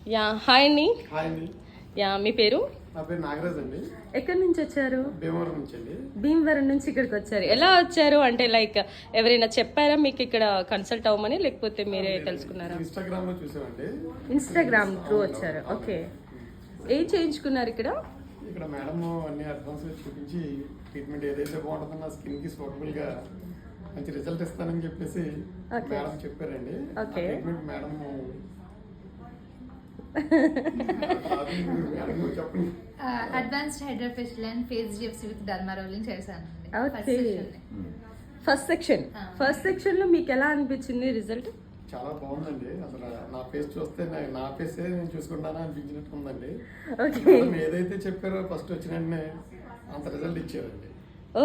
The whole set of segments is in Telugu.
యా హాయ్ అండి. హాయ్ అండి. యా మీ పేరు? నా పేరు నాగరాజ్ అండి. ఎక్కడి నుంచి వచ్చారు? భీమవరం నుంచి అండి. భీమవరం నుంచి ఇక్కడికి వచ్చారు. ఎలా వచ్చారు అంటే లైక్ ఎవరైనా చెప్పారా మీకు ఇక్కడ కన్సల్ట్ అవ్వమని, లేకపోతే మీరే తెలుసుకున్నారా? ఇన్స్టాగ్రామ్ లో చూసామండి. ఇన్స్టాగ్రామ్ త్రూ వచ్చారు. ఓకే, ఏం చేయించుకున్నారు ఇక్కడ? ఇక్కడ మేడం అన్ని అడ్వాన్స్ చూపించి ట్రీట్మెంట్ ఏదైతే బాగుంటుందో నా స్కిన్ కి సూటబుల్ గా మంచి రిజల్ట్ ఇస్తానని చెప్పేసి మేడం చెప్పారండి. ఓకే, ట్రీట్మెంట్ మేడం చెప్పండి. Advanced hydra facial and face GFC with derma rolling చేశానండి. ఓకే, ఫస్ట్ సెక్షన్ లో మీకు ఎలా అనిపించింది రిజల్ట్? చాలా బాగుందండి. అసలు నా ఫేస్ చూస్తే నా ఫేసే నేను చూసుకుంటానా అనిపించినట్టు ఉందండి. ఓకే, ఏదైతే చెప్పారో ఫస్ట్ వచ్చిన వెంటనే అంత రిజల్ట్ ఇచ్చారండి.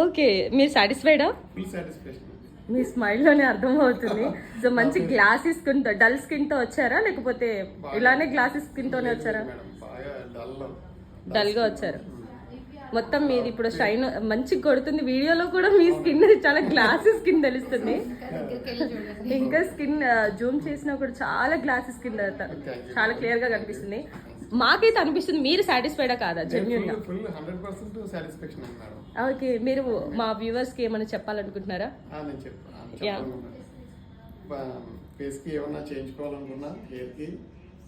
ఓకే, మీరు సాటిస్ఫైడా? Full satisfaction. మీ స్మైల్ లోనే అర్థం అవుతుంది. సో మంచి గ్లాసీ స్కిన్ తో, డల్ స్కిన్ తో వచ్చారా, లేకపోతే ఇలానే గ్లాసీ స్కిన్ తోనే వచ్చారా? డల్ గా వచ్చారు. మొత్తం మీది ఇప్పుడు షైన్ మంచి కొడుతుంది. వీడియోలో కూడా మీ స్కిన్ చాలా గ్లాసీ స్కిన్ తెలుస్తుంది. ఇంకా స్కిన్ జూమ్ చేసినా కూడా చాలా గ్లాసీ స్కిన్ చాలా క్లియర్ గా కనిపిస్తుంది. మాకైతే అనిపిస్తుంది మీరు సాటిస్ఫైడా కాదా? జెన్యూన్ గా 100% సాటిస్ఫాక్షన్ అన్నారు. ఓకే, మీరు మా వ్యూవర్స్ కి ఏమైనా చెప్పాలనుకుంటున్నారా? నేను చెప్పాను. ఫేస్ కి ఏమన్నా చేయించుకోవాలనుకున్నా హెయిర్ కి,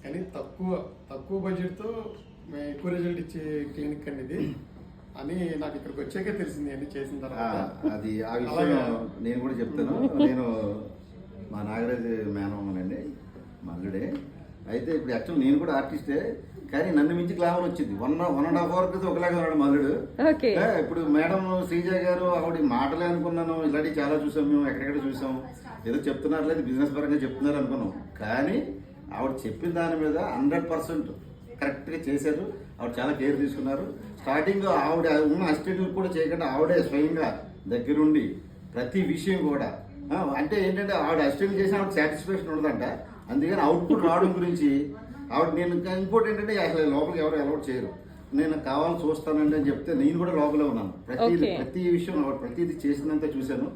కానీ తక్కువ బడ్జెట్ తో ఎక్కువ రిజల్ట్ ఇచ్చే క్లినిక్ అండి ఇది అని నాకు ఇక్కడికి వచ్చాకే తెలిసింది అండి. చేసిన తర్వాత అది ఆ విషయం నేను కూడా చెప్తాను. నేను మా నాగరాజ్ మేనమ్మనండి, మా అల్లుడే. అయితే ఇప్పుడు యాక్చువల్ నేను కూడా ఆర్టిస్టే, కానీ నన్ను మించి గ్లామర్ వచ్చింది. 1.5 అవర్ క్రితం ఒకలాగా ఉన్నాడు మా అల్లుడు. ఇప్పుడు మేడం శ్రీజ గారు ఆవిడ మాటలే అనుకున్నాను. ఇలాంటివి చాలా చూసాం మేము, ఎక్కడెక్కడ చూసాం. ఏదో చెప్తున్నారు, లేదు బిజినెస్ పరంగా చెప్తున్నారు అనుకున్నాం. కానీ ఆవిడ చెప్పిన దాని మీద 100% కరెక్ట్గా చేశారు. ఆవిడ చాలా కేర్ తీసుకున్నారు. స్టార్టింగ్ ఆవిడ ఉన్న అసిస్టెంట్లు కూడా చేయకుండా ఆవిడే స్వయంగా దగ్గరుండి ప్రతి విషయం కూడా అంటే ఏంటంటే ఆవిడ అసిస్టెంట్ చేసిన ఆవిడ సాటిస్ఫాక్షన్ ఉండదంట. అందుకని అవుట్పుట్ రావడం గురించి ఆవిడ నేను ఇంకోటి ఏంటంటే అసలు లోపలికి ఎవరు అలౌట్ చేయరు. నేను కావాలని చూస్తానండి అని చెప్తే నేను కూడా లోపలే ఉన్నాను. ప్రతి విషయం ఆవిడ ప్రతిదీ చేసినంత చూశాను.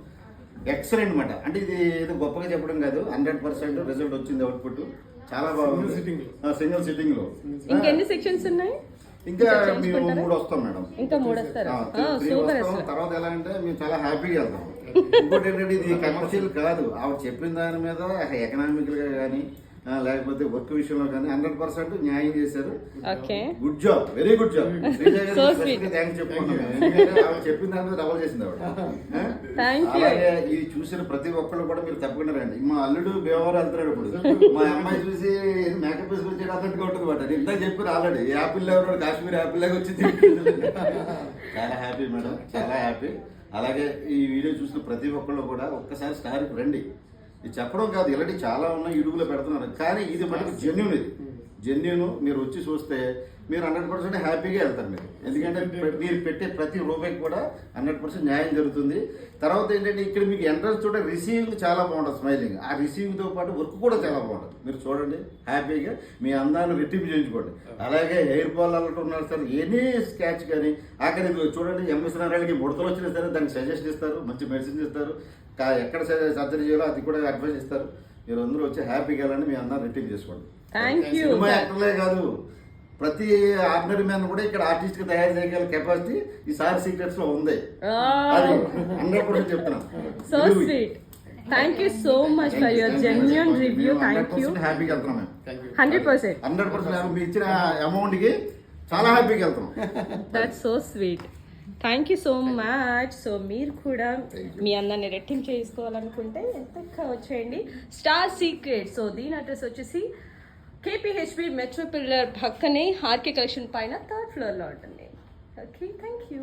ఎక్సలెంట్ అనమాట. అంటే ఇది ఏదో గొప్పగా చెప్పడం కాదు, 100% రిజల్ట్ వచ్చింది. అవుట్పుట్ చాలా బాగుంది. సింగిల్ సిట్టింగ్ లో. ఇంకెన్ని సెక్షన్స్ ఉన్నాయి? ఇంకా మేము 3 వస్తాం మేడం. ఇంకా 3 వస్తారా? తర్వాత ఎలా అంటే మేము చాలా హ్యాపీగా వెళ్తాం. ఇంకోటి ఏంటంటే ఇది కమర్షియల్ కాదు. ఆవిడ చెప్పిన దాని మీద ఎకనామికల్ గా కానీ లేకపోతే వర్క్ విషయంలో కానీ 100% న్యాయం చేశారు. Good job, very good job. Thanks చెప్పుకుంటున్నాను. ఎందుకంటే ఆవిడ చెప్పిన దాని మీద డబల్ చేసింది ఆవిడ. అలాగే ఇది చూసిన ప్రతి ఒక్కళ్ళు కూడా మీరు తప్పకుండా రండి. మా అల్లుడు భీమవరం వెళ్తున్నాడు. ఇప్పుడు మా అమ్మాయి చూసి మేకప్ వేసుకొచ్చి అన్నట్టుగా ఉంటుంది మాట. ఇంత చెప్పారు ఆల్రెడీ. యాపిల్ ఎవరు కాశ్మీర్ యాపిల్ లాగా వచ్చింది. చాలా హ్యాపీ మేడం, చాలా హ్యాపీ. అలాగే ఈ వీడియో చూసిన ప్రతి ఒక్కళ్ళు కూడా ఒక్కసారి స్టార్కి రండి. ఇది చెప్పడం కాదు, ఇలాంటి చాలా ఉన్నాయి, యూట్యూబ్లో పెడుతున్నారు. కానీ ఇది మనకి జెన్యూన్. ఇది జెన్యూన్. మీరు వచ్చి చూస్తే మీరు 100% హ్యాపీగా వెళ్తారు మీరు. ఎందుకంటే మీరు పెట్టే ప్రతి రూపాయికి కూడా 100% న్యాయం జరుగుతుంది. తర్వాత ఏంటంటే ఇక్కడ మీకు ఎంట్రన్స్ చూడ రిసీవింగ్ చాలా బాగుంటుంది, స్మైలింగ్. ఆ రిసీవింగ్తో పాటు వర్క్ కూడా చాలా బాగుంటుంది. మీరు చూడండి, హ్యాపీగా మీ అందాన్ని రెట్టింపు చేయించుకోండి. అలాగే హెయిర్ ఫాల్ అలర్ట్ ఉన్నారు సార్, ఎనీ స్కాచ్ కానీ ఆఖరి చూడండి, ఎంఎస్ నారాయణకి ముడతలు వచ్చినా సరే దానికి సజెషన్ ఇస్తారు, మంచి మెడిసిన్స్ ఇస్తారు. ఎక్కడ సర్జరీ చేయాలో అది కూడా అడ్వైస్ ఇస్తారు. మీరు అందరూ వచ్చి హ్యాపీగా వెళ్ళండి, మీ అందాన్ని రెట్టింపు చేసుకోండి. సినిమా యాక్టర్లే కాదు, ప్రతి ఆర్డినరీ మ్యాన్ కూడా ఇక్కడ ఆర్టిస్ట్ గా తయారు చేయగల కెపాసిటీ ఈ సార్ సీక్రెట్స్ లో ఉంది. అది 100% చెప్తున్నాను. So sweet. Thank you so much for your genuine review. Thank you. హ్యాపీగా వెళ్తున్నాం మేము. 100% మీ ఇచ్చిన అమౌంట్ కి చాలా హ్యాపీగా వెళ్తున్నాం. That's so sweet. Thank you so much. So మీరు కూడా మీ అందాన్ని రెట్టింపు చేసుకోవాలనుకుంటే ఎంత వచ్చేయండి, స్టార్ సీక్రెట్. సో దీని అడ్రస్ వచ్చేసి కేపీహెచ్బి మెట్రో పిల్లర్ పక్కనే ఆర్కే కలెక్షన్ పైన 3rd ఫ్లోర్లో ఉంటుంది. Okay, thank you.